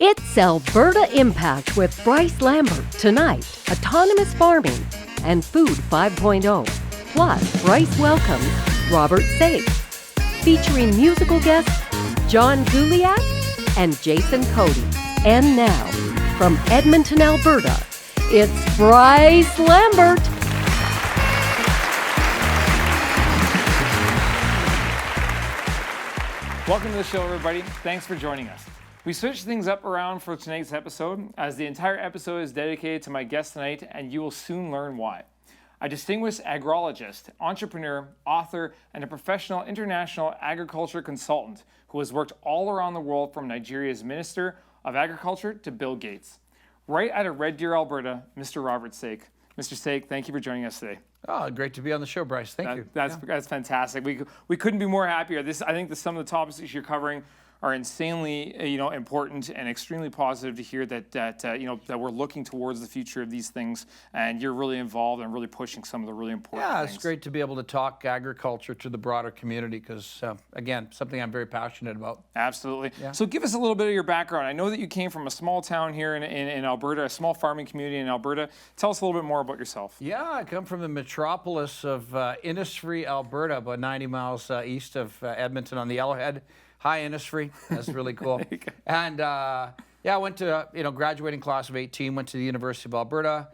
It's Alberta Impact with Bryce Lambert tonight. Autonomous farming and Food 5.0. Plus, Bryce welcomes Robert Saik, featuring musical guests John Guliak and Jason Kodie. And now, from Edmonton, Alberta, it's Bryce Lambert. Welcome to the show, everybody. Thanks for joining us. We switched things up around for tonight's episode, as the entire episode is dedicated to my guest tonight, and you will soon learn why. A distinguished agrologist, entrepreneur, author, and a professional international agriculture consultant who has worked all around the world, from Nigeria's Minister of Agriculture to Bill Gates. Right out of Red Deer, Alberta, Mr. Robert Saik. Mr. Saik, thank you for joining us today. Oh, great to be on the show, Bryce. Thank you. That's fantastic. We couldn't be more happier. I think some of the topics that you're covering are insanely, important and extremely positive to hear that we're looking towards the future of these things, and you're really involved and really pushing some of the really important things. Yeah, it's great to be able to talk agriculture to the broader community because, again, something I'm very passionate about. Absolutely. Yeah. So give us a little bit of your background. I know that you came from a small town here in Alberta, a small farming community in Alberta. Tell us a little bit more about yourself. Yeah, I come from the metropolis of Innisfree, Alberta, about 90 miles east of Edmonton on the Yellowhead. Hi, Innisfree. That's really cool. And I went to, graduating class of 18, went to the University of Alberta,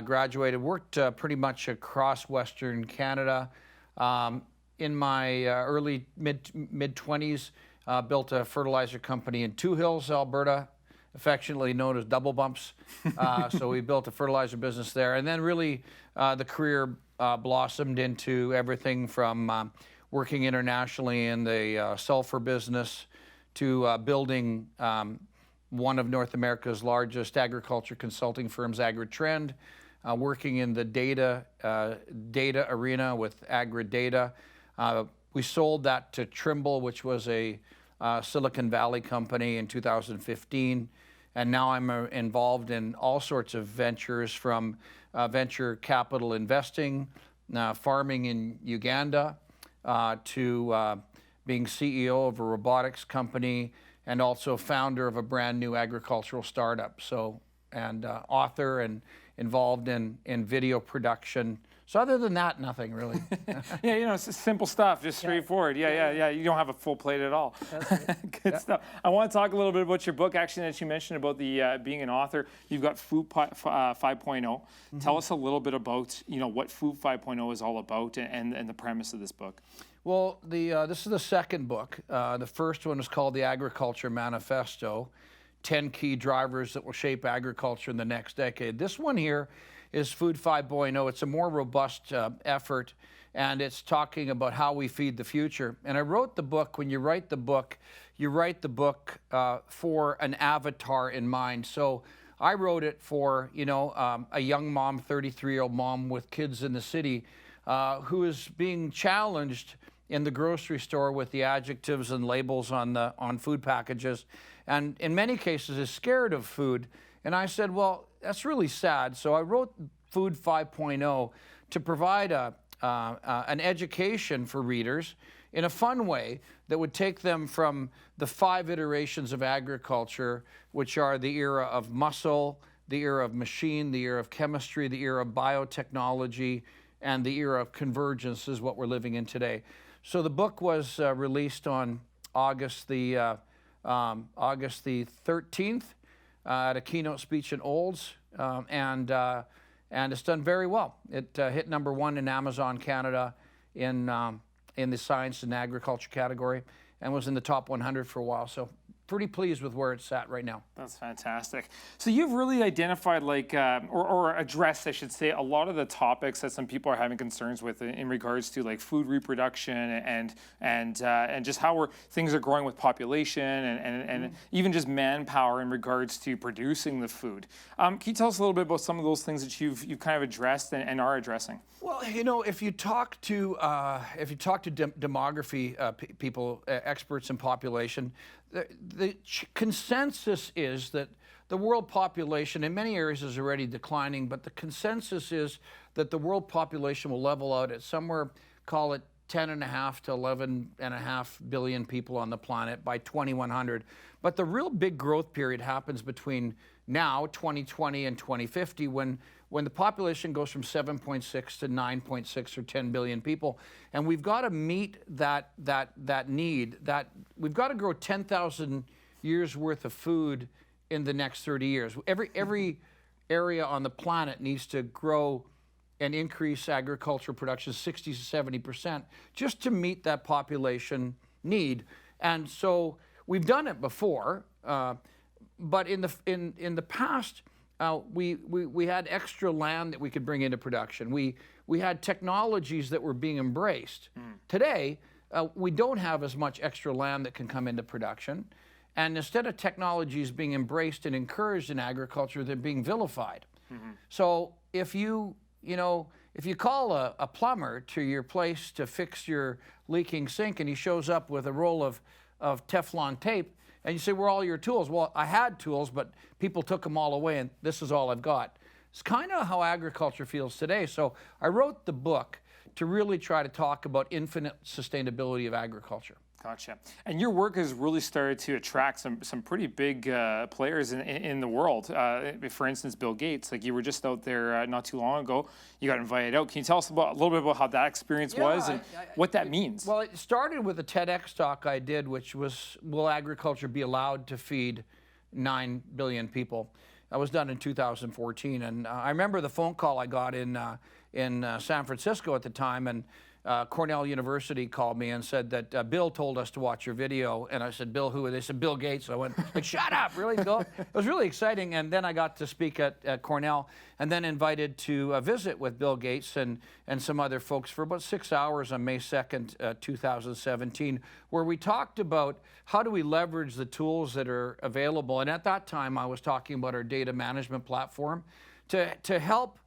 graduated, worked pretty much across Western Canada. In my early mid-20s, built a fertilizer company in Two Hills, Alberta, affectionately known as Double Bumps. So we built a fertilizer business there. And then really the career blossomed into everything from working internationally in the sulfur business to building one of North America's largest agriculture consulting firms, AgriTrend, working in the data arena with AgriData. We sold that to Trimble, which was a Silicon Valley company, in 2015. And now I'm involved in all sorts of ventures, from venture capital investing, farming in Uganda, to being CEO of a robotics company, and also founder of a brand new agricultural startup. So, and author and involved in video production. So other than that, nothing really. Yeah, it's just simple stuff, just straightforward. Yeah. You don't have a full plate at all. Good stuff. I want to talk a little bit about your book, actually, that you mentioned about the being an author. You've got Food 5.0. Tell us a little bit about, what Food 5.0 is all about and the premise of this book. Well, this is the second book. The first one is called the Agriculture Manifesto, 10 Key Drivers That Will Shape Agriculture in the Next Decade. This one here is Food 5.0. It's a more robust effort, and it's talking about how we feed the future. And I wrote the book. When you write the book, for an avatar in mind. So I wrote it for, a young mom, 33-year-old mom with kids in the city, who is being challenged in the grocery store with the adjectives and labels on food packages, and in many cases is scared of food. And I said, well, that's really sad. So I wrote Food 5.0 to provide an education for readers in a fun way that would take them from the 5 iterations of agriculture, which are the era of muscle, the era of machine, the era of chemistry, the era of biotechnology, and the era of convergence, is what we're living in today. So the book was released on August the 13th at a keynote speech in Olds, and it's done very well. It hit #1 in Amazon Canada in the science and agriculture category, and was in the top 100 for a while. So pretty pleased with where it's at right now. That's fantastic. So you've really identified, or addressed, I should say, a lot of the topics that some people are having concerns with in regards to food reproduction and just how things are growing with population and even just manpower in regards to producing the food. Can you tell us a little bit about some of those things that you've kind of addressed and are addressing? Well, if you talk to demography people, experts in population, the consensus is that the world population in many areas is already declining, but the consensus is that the world population will level out at somewhere, call it 10.5 to 11.5 billion people on the planet by 2100. But the real big growth period happens between now, 2020, and 2050, when the population goes from 7.6 to 9.6 or 10 billion people. And we've got to meet that need. That we've got to grow 10,000 years worth of food in the next 30 years. Every area on the planet needs to grow and increase agricultural production 60 to 70% just to meet that population need. And so we've done it before, but in the past, we had extra land that we could bring into production. We had technologies that were being embraced. Today, we don't have as much extra land that can come into production. And instead of technologies being embraced and encouraged in agriculture, they're being vilified. So if you call a plumber to your place to fix your leaking sink and he shows up with a roll of Teflon tape, and you say, where are all your tools? Well, I had tools, but people took them all away, and this is all I've got. It's kind of how agriculture feels today. So I wrote the book to really try to talk about infinite sustainability of agriculture. Gotcha. And your work has really started to attract some pretty big players in the world. For instance, Bill Gates. Like, you were just out there not too long ago. You got invited out. Can you tell us a little bit about how that experience was and what that means? Well, it started with a TEDx talk I did, which was, will agriculture be allowed to feed 9 billion people? That was done in 2014. And I remember the phone call I got in San Francisco at the time, and Cornell University called me and said that Bill told us to watch your video. And I said, Bill, who? They said, Bill Gates. I went, like, shut up, really, Bill? It was really exciting. And then I got to speak at Cornell, and then invited to visit with Bill Gates and some other folks for about 6 hours on May 2nd, 2017, where we talked about how do we leverage the tools that are available. And at that time, I was talking about our data management platform to help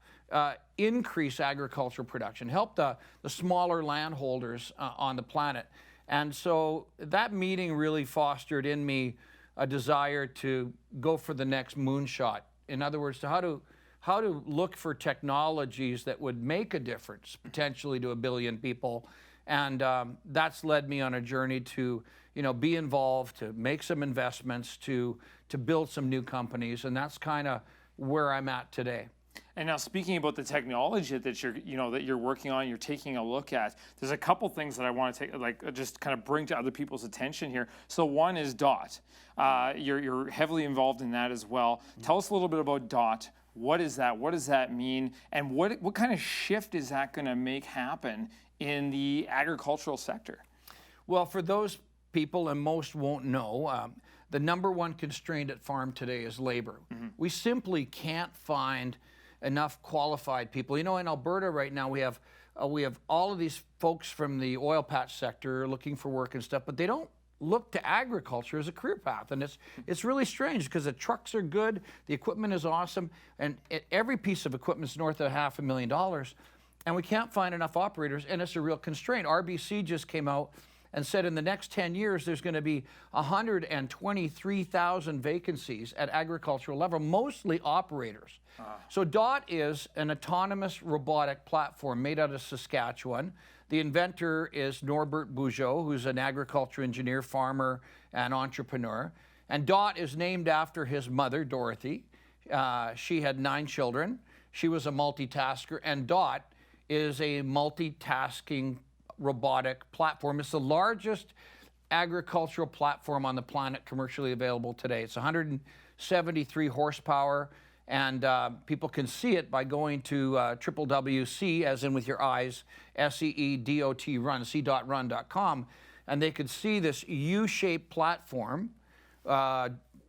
increase agricultural production, help the smaller landholders on the planet. And so that meeting really fostered in me a desire to go for the next moonshot. In other words, how to look for technologies that would make a difference potentially to 1 billion people. And that's led me on a journey to be involved, to make some investments, to build some new companies. And that's kind of where I'm at today. And now, speaking about the technology that you're working on, you're taking a look at. There's a couple things that I want to just kind of bring to other people's attention here. So one is DOT. You're heavily involved in that as well. Tell us a little bit about DOT. What is that? What does that mean? And what kind of shift is that going to make happen in the agricultural sector? Well, for those people, and most won't know, the number one constraint at farm today is labor. We simply can't find enough qualified people. In Alberta right now, we have all of these folks from the oil patch sector looking for work and stuff, but they don't look to agriculture as a career path. And it's really strange because the trucks are good, the equipment is awesome, and every piece of equipment is north of $500,000, and we can't find enough operators, and it's a real constraint. RBC just came out and said in the next 10 years, there's going to be 123,000 vacancies at agricultural level, mostly operators. So DOT is an autonomous robotic platform made out of Saskatchewan. The inventor is Norbert Bugeaud, who's an agriculture engineer, farmer, and entrepreneur. And DOT is named after his mother, Dorothy. She had 9 children. She was a multitasker, and DOT is a multitasking robotic platform. It's the largest agricultural platform on the planet commercially available today. It's 173 horsepower, and people can see it by going to www.c, as in with your eyes, SEEDOT run, c.run.com, and they could see this U-shaped platform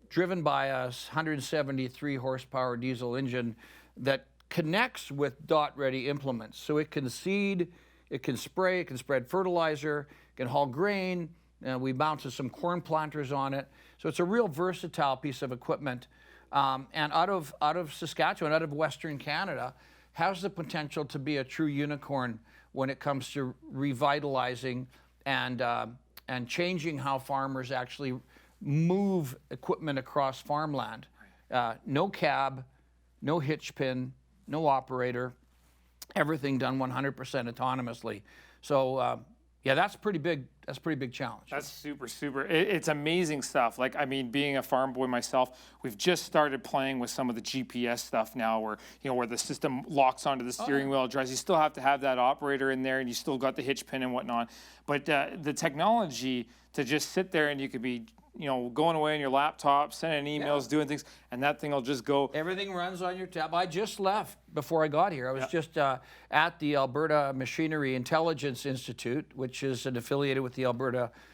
driven by a 173 horsepower diesel engine that connects with DOT-ready implements. So it can seed, it can spray, it can spread fertilizer, it can haul grain. We mounted some corn planters on it. So it's a real versatile piece of equipment. And out of Saskatchewan, out of Western Canada, has the potential to be a true unicorn when it comes to revitalizing and changing how farmers actually move equipment across farmland. No cab, no hitch pin, no operator, everything done 100% autonomously. So Yeah, that's pretty big. That's a pretty big challenge. That's super. It's amazing stuff. Like, I mean, being a farm boy myself, we've just started playing with some of the GPS stuff now where, where the system locks onto the steering wheel, drives. You still have to have that operator in there and you still got the hitch pin and whatnot. But the technology to just sit there and you could be, going away on your laptop, sending emails, doing things, and that thing will just go. Everything runs on your tab. I just left before I got here. I was just at the Alberta Machinery Intelligence Institute, which is affiliated with the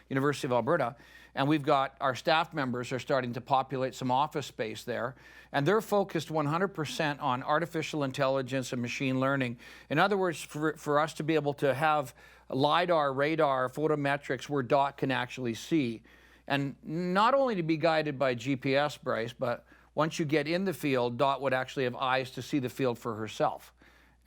University of Alberta. And we've got our staff members are starting to populate some office space there. And they're focused 100% on artificial intelligence and machine learning. In other words, for us to be able to have LiDAR, radar, photometrics where DOT can actually see. And not only to be guided by GPS, Bryce, but once you get in the field, Dot would actually have eyes to see the field for herself.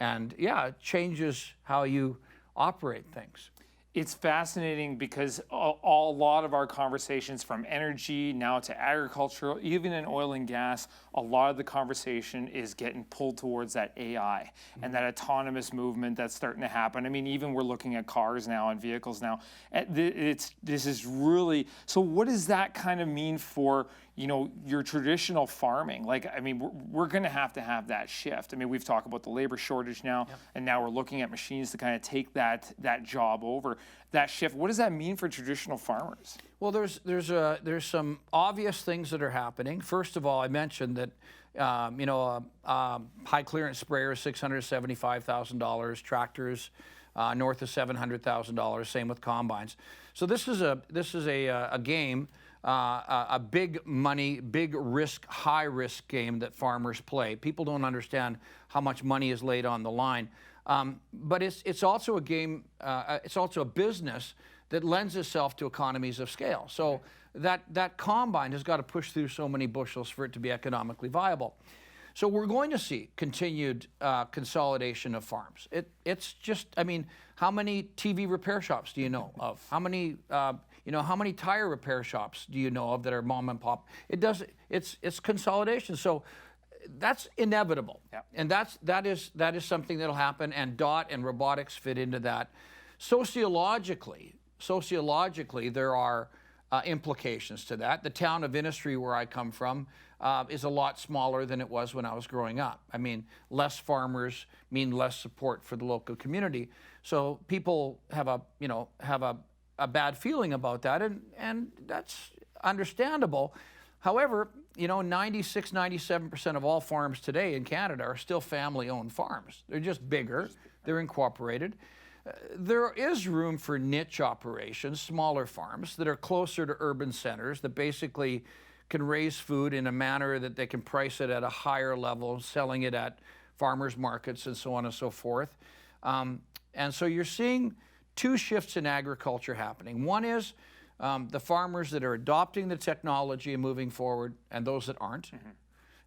And yeah, it changes how you operate things. It's fascinating because a lot of our conversations from energy now to agriculture, even in oil and gas, a lot of the conversation is getting pulled towards that AI and that autonomous movement that's starting to happen. I mean, even we're looking at cars now and vehicles now. This is really, so what does that kind of mean for, your traditional farming? Like, I mean, we're going to have that shift. I mean, we've talked about the labor shortage now, and now we're looking at machines to kind of take that job over. That shift, what doess that mean for traditional farmers? Well, there's some obvious things that are happening. First of all, I mentioned that high clearance sprayers, $675,000, tractors north of $700,000. Same with combines. So this is a game. A big money, big risk, high risk game that farmers play. People don't understand how much money is laid on the line. But it's also a game, it's also a business that lends itself to economies of scale. So that combine has got to push through so many bushels for it to be economically viable. So we're going to see continued consolidation of farms. It's just, I mean, how many TV repair shops do you know of? How many how many tire repair shops do you know of that are mom and pop? It's consolidation. So that's inevitable. Yeah. And that is something that'll happen, and DOT and robotics fit into that. Sociologically, there are implications to that. The town of Industry where I come from is a lot smaller than it was when I was growing up. I mean, less farmers mean less support for the local community. So people have a bad feeling about that, and that's understandable. However, 96, 97% of all farms today in Canada are still family-owned farms. They're just bigger, they're incorporated. There is room for niche operations, smaller farms that are closer to urban centers that basically can raise food in a manner that they can price it at a higher level, selling it at farmers markets and so on and so forth. And so you're seeing two shifts in agriculture happening. One is the farmers that are adopting the technology and moving forward, and those that aren't.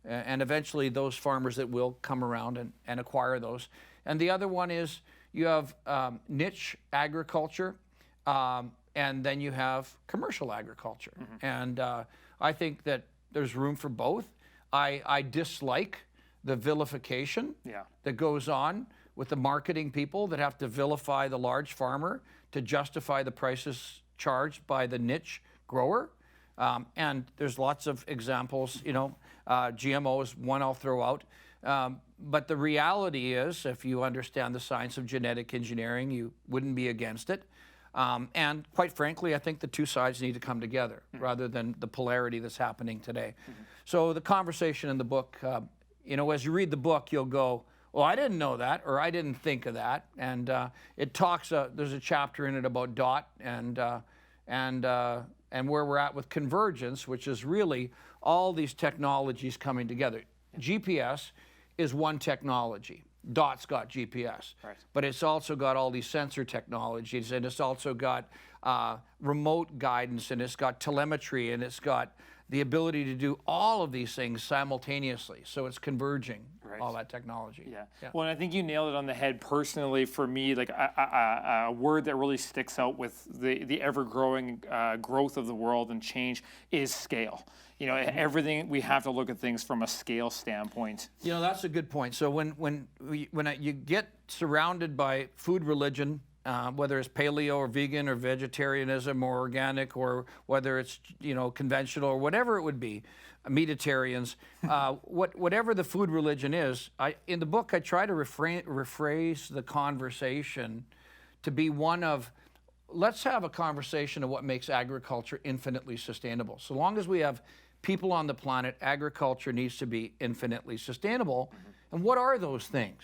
And eventually those farmers that will come around and acquire those. And the other one is you have niche agriculture, and then you have commercial agriculture. And I think that there's room for both. I dislike the vilification that goes on with the marketing people that have to vilify the large farmer to justify the prices charged by the niche grower. And there's lots of examples, GMO is one I'll throw out. But the reality is, if you understand the science of genetic engineering, you wouldn't be against it. And quite frankly, I think the two sides need to come together rather than the polarity that's happening today. So the conversation in the book, as you read the book, you'll go, well, I didn't know that, or I didn't think of that. And it talks, there's a chapter in it about DOT and where we're at with convergence, which is really all these technologies coming together. GPS is one technology. DOT's got GPS, but it's also got all these sensor technologies, and it's also got remote guidance, and it's got telemetry, and it's got the ability to do all of these things simultaneously. So it's converging, all that technology. Yeah. Well, and I think you nailed it on the head. Personally, for me, like a word that really sticks out with the ever-growing growth of the world and change is scale. Everything, we have to look at things from a scale standpoint. That's a good point. So when you get surrounded by food religion whether it's paleo or vegan or vegetarianism or organic, or whether it's conventional or whatever it would be, meatitarians, whatever the food religion is. In the book, I try to rephrase the conversation to be one of, let's have a conversation of what makes agriculture infinitely sustainable. So long as we have people on the planet, agriculture needs to be infinitely sustainable. And what are those things?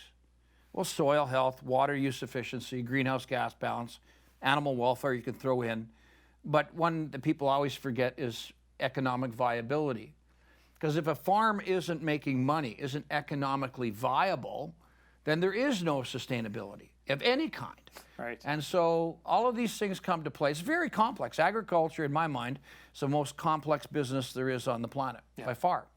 Well, soil health, water use efficiency, greenhouse gas balance, animal welfare you can throw in. But one that people always forget is economic viability. Because if a farm isn't making money, isn't economically viable, then there is no sustainability of any kind. Right. And so all of these things come to play. It's very complex. Agriculture, in my mind, is the most complex business there is on the planet, by far.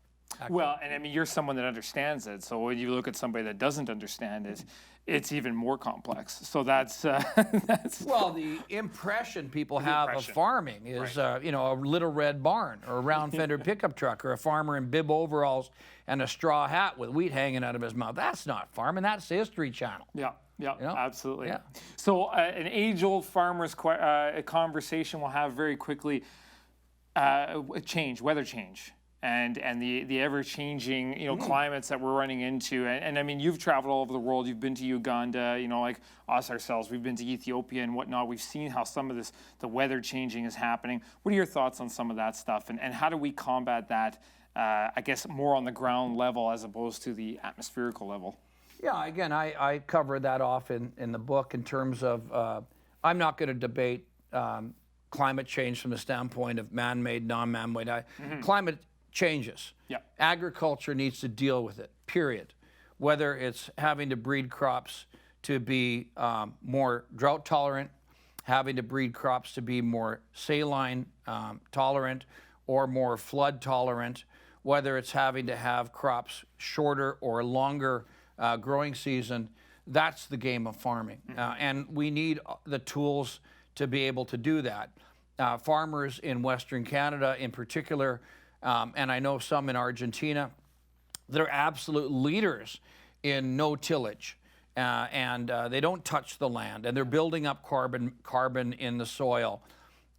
Well, and I mean, you're someone that understands it. So when you look at somebody that doesn't understand it, it's even more complex. So that's well, the impression people have of farming is, a little red barn or a round fender pickup truck or a farmer in bib overalls and a straw hat with wheat hanging out of his mouth. That's not farming. That's the History Channel. Yeah, absolutely. Yeah. So an age-old farmer's conversation we'll have very quickly, weather change. And the ever-changing climates that we're running into, and I mean, you've traveled all over the world. You've been to Uganda, like us ourselves. We've been to Ethiopia and whatnot. We've seen how some of the weather changing is happening. What are your thoughts on some of that stuff, and how do we combat that? I guess more on the ground level as opposed to the atmospherical level. Yeah, again, I cover that off in the book in terms of I'm not going to debate climate change from the standpoint of man-made, non-man-made. Climate changes. Yeah. Agriculture needs to deal with it, period. Whether it's having to breed crops to be more drought tolerant, having to breed crops to be more saline tolerant or more flood tolerant, whether it's having to have crops shorter or longer growing season, that's the game of farming. And we need the tools to be able to do that. Farmers in Western Canada in particular, and I know some in Argentina, they're absolute leaders in no tillage, and they don't touch the land, and they're building up carbon in the soil.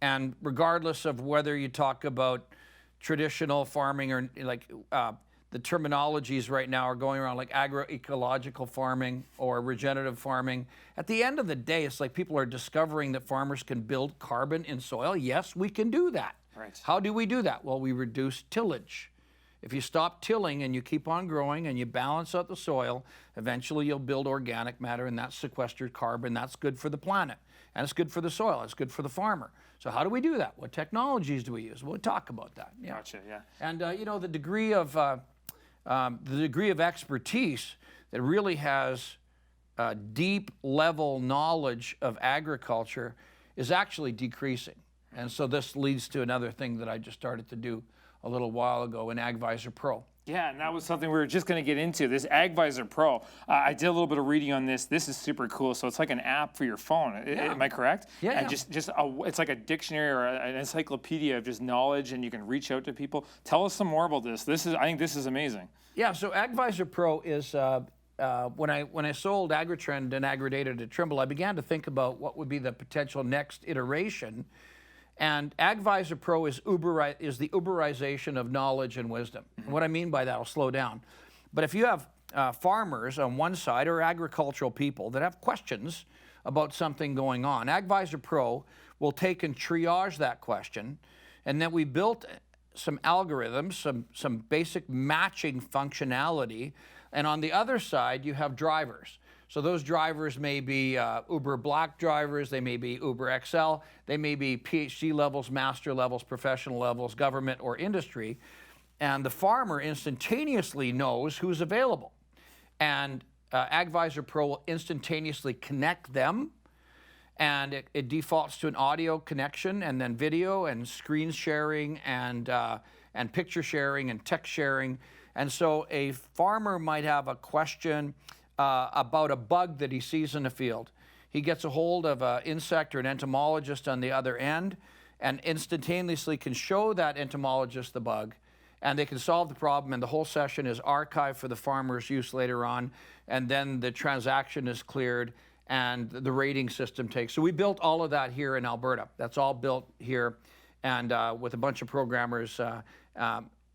And regardless of whether you talk about traditional farming or the terminologies right now are going around like agroecological farming or regenerative farming. At the end of the day, it's like people are discovering that farmers can build carbon in soil. Yes, we can do that. Right. How do we do that? Well, we reduce tillage. If you stop tilling and you keep on growing and you balance out the soil, eventually you'll build organic matter, and that's sequestered carbon. That's good for the planet, and it's good for the soil. It's good for the farmer. So how do we do that? What technologies do we use? We'll talk about that. Yeah. Gotcha. Yeah. And the degree of expertise that really has deep level knowledge of agriculture is actually decreasing. And so this leads to another thing that I just started to do a little while ago in AgVisor Pro. Yeah, and that was something we were just going to get into, this AgVisor Pro. I did a little bit of reading on this. This is super cool. So it's like an app for your phone. Am I correct? Yeah. And it's like a dictionary or an encyclopedia of just knowledge, and you can reach out to people. Tell us some more about this. I think this is amazing. Yeah, so AgVisor Pro is, when I sold AgriTrend and AgriData to Trimble, I began to think about what would be the potential next iteration. And AgVisor Pro is the Uberization of knowledge and wisdom. And what I mean by that, I'll slow down. But if you have farmers on one side or agricultural people that have questions about something going on, AgVisor Pro will take and triage that question. And then we built some algorithms, some basic matching functionality. And on the other side, you have drivers. So those drivers may be Uber Black drivers, they may be Uber XL, they may be PhD levels, master levels, professional levels, government or industry. And the farmer instantaneously knows who's available. And AgVisor Pro will instantaneously connect them. And it defaults to an audio connection and then video and screen sharing and picture sharing and text sharing. And so a farmer might have a question about a bug that he sees in the field. He gets a hold of an insect or an entomologist on the other end and instantaneously can show that entomologist the bug, and they can solve the problem, and the whole session is archived for the farmer's use later on, and then the transaction is cleared, and the rating system takes. So we built all of that here in Alberta. That's all built here, and with a bunch of programmers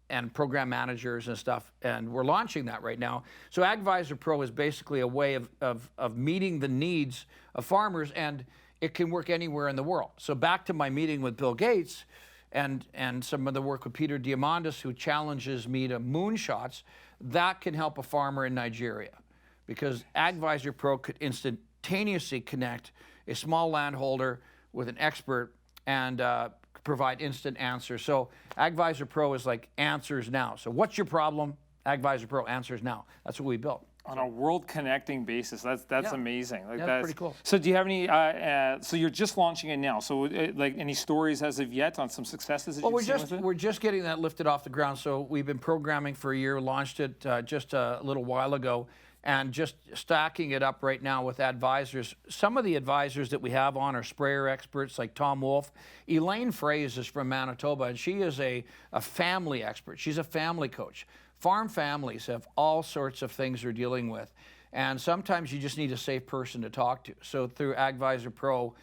and program managers and stuff, and we're launching that right now. So AgVisor Pro is basically a way of meeting the needs of farmers, and it can work anywhere in the world. So back to my meeting with Bill Gates and some of the work with Peter Diamandis, who challenges me to moonshots, that can help a farmer in Nigeria, because AgVisor Pro could instantaneously connect a small landholder with an expert and provide instant answers. So AgVisor Pro is like answers now. So what's your problem? AgVisor Pro answers now. That's what we built. On a world connecting basis, that's amazing. Like that's pretty cool. So do you have any? So you're just launching it now. So like any stories as of yet on some successes that you've seen with it? We're just getting that lifted off the ground. So we've been programming for a year, launched it just a little while ago, and just stacking it up right now with advisors. Some of the advisors that we have on are sprayer experts like Tom Wolf. Elaine Fraze is from Manitoba, and she is a family expert. She's a family coach. Farm families have all sorts of things they're dealing with, and sometimes you just need a safe person to talk to. So through AgVisor Pro,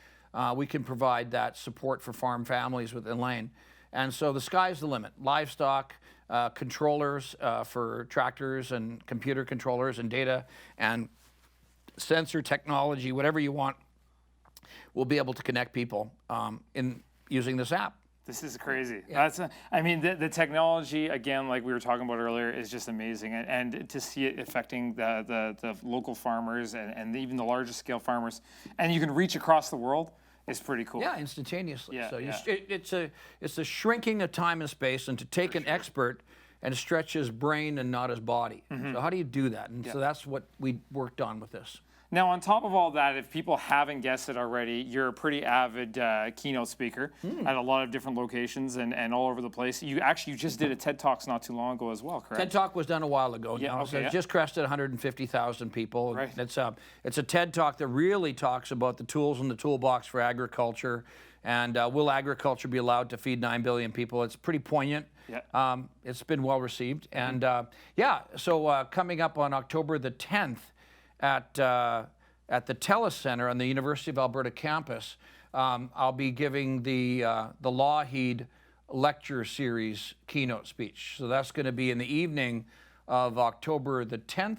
we can provide that support for farm families with Elaine. And so the sky's the limit. Livestock, controllers for tractors and computer controllers and data and sensor technology, whatever you want, we'll be able to connect people in using this app. This is crazy. Yeah. I mean, the technology, again, like we were talking about earlier, is just amazing. And to see it affecting the local farmers and even the larger scale farmers, and you can reach across the world, is pretty cool. Yeah, instantaneously. Yeah, so yeah. it's a shrinking of time and space, and to take an expert and stretch his brain and not his body. So how do you do that? And so that's what we worked on with this. Now, on top of all that, if people haven't guessed it already, you're a pretty avid keynote speaker at a lot of different locations and all over the place. You just did a TED Talks not too long ago as well, correct? TED Talk was done a while ago. Yeah, okay, So it just crested 150,000 people. Right. It's a TED Talk that really talks about the tools in the toolbox for agriculture, and will agriculture be allowed to feed 9 billion people? It's pretty poignant. Yeah. It's been well received. And so coming up on October the 10th, at the TELUS Center on the University of Alberta campus, I'll be giving the Lougheed lecture series keynote speech. So that's going to be in the evening of October the 10th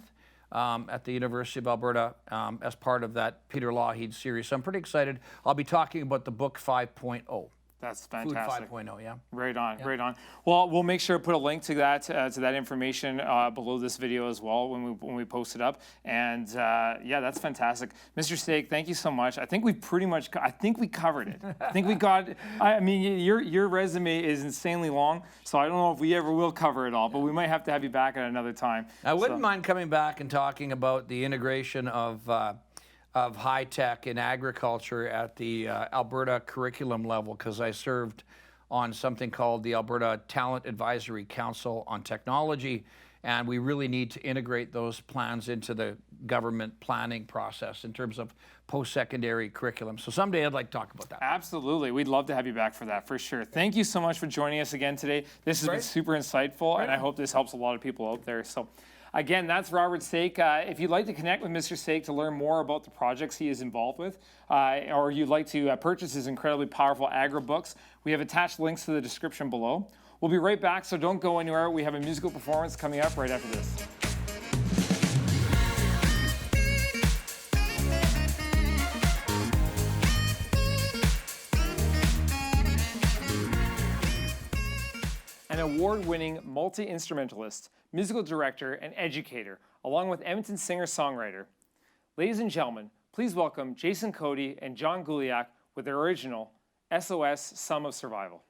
at the University of Alberta as part of that Peter Lougheed series. So I'm pretty excited. I'll be talking about the book 5.0. That's fantastic. Food 5.0, yeah. Right on, right on. Well, we'll make sure to put a link to that information below this video as well when we post it up. And yeah, that's fantastic, Mr. Saik. Thank you so much. I think we covered it. I think we got. I mean, your resume is insanely long, so I don't know if we ever will cover it all. But we might have to have you back at another time. I wouldn't mind coming back and talking about the integration of high tech in agriculture at the Alberta curriculum level, because I served on something called the Alberta Talent Advisory Council on Technology, and we really need to integrate those plans into the government planning process in terms of post-secondary curriculum. So someday I'd like to talk about that. Absolutely. We'd love to have you back for that, for sure. Thank you so much for joining us again today. This has been super insightful, and I hope this helps a lot of people out there. So. Again, that's Robert Saik. If you'd like to connect with Mr. Saik to learn more about the projects he is involved with, or you'd like to purchase his incredibly powerful agri books, we have attached links to the description below. We'll be right back, so don't go anywhere. We have a musical performance coming up right after this. An award-winning multi-instrumentalist, musical director, and educator, along with Edmonton singer-songwriter. Ladies and gentlemen, please welcome Jason Kodie and John Guliak with their original SOS Sum of Survival.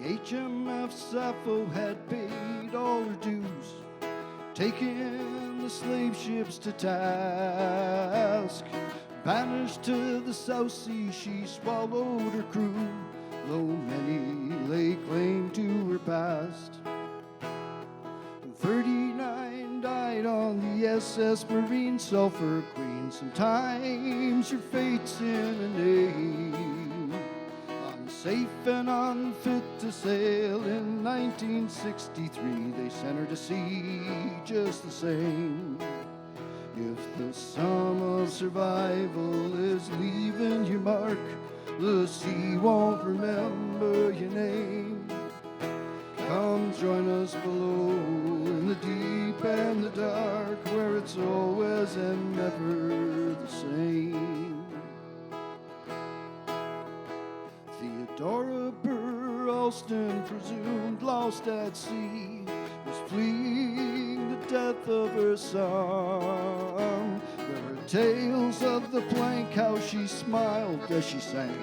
HMF Sappho had paid all her dues, taking the slave ships to task. Banished to the South Sea, she swallowed her crew, though many lay claim to her past. 39 died on the SS Marine Sulphur Queen. Sometimes your fate's in a name. Unsafe and unfit to sail in 1963, they sent her to sea just the same. If the sum of survival is leaving your mark, the sea won't remember your name. Come join us below in the deep and the dark, where it's always and never the same. Theodora Burr Alston, presumed lost at sea, was fleeing the death of her son. There are tales of the plank, how she smiled as she sank,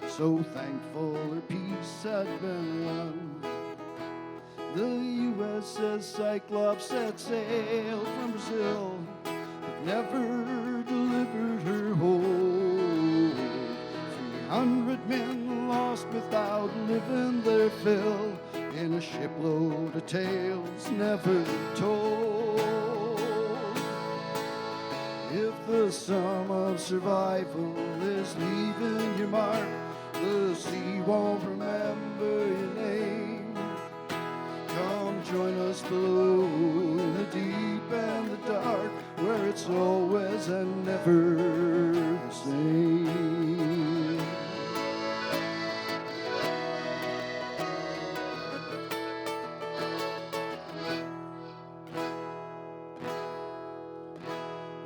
so thankful her peace had been won. The USS Cyclops set sail from Brazil, but never delivered her hold. 300 men lost without living their fill, in a shipload of tales never told. If the sum of survival is leaving your mark, the sea won't remember your name. Come join us below in the deep and the dark, where it's always and never the same.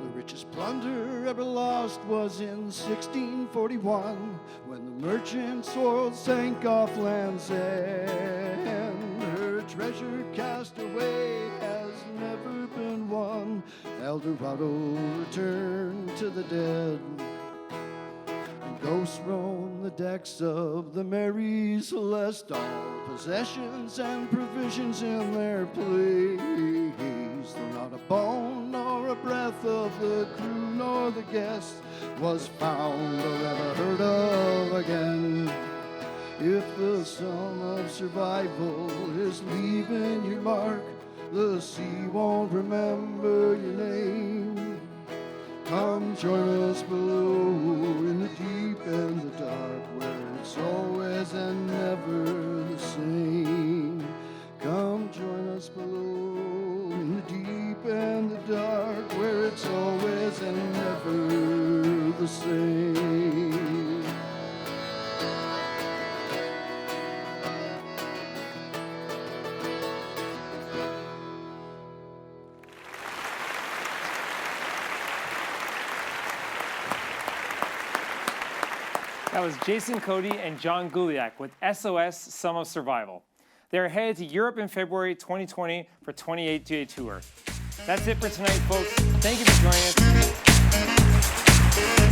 The richest plunder ever lost was in 1641, when the merchant sword sank off Land's End. Treasure cast away has never been won. El Dorado returned to the dead, and ghosts roam the decks of the Mary Celeste, all possessions and provisions in their place. Though not a bone nor a breath of the crew nor the guests was found or ever heard of again. If the sum of survival is leaving your mark, the sea won't remember your name. Come join us below in the deep and the dark, where it's always and never the same. Come join us below in the deep and the dark, where it's always and never the same. That was Jason Kodie and John Guliak with SOS Sum of Survival. They're headed to Europe in February 2020 for 28-day tour. That's it for tonight, folks. Thank you for joining us.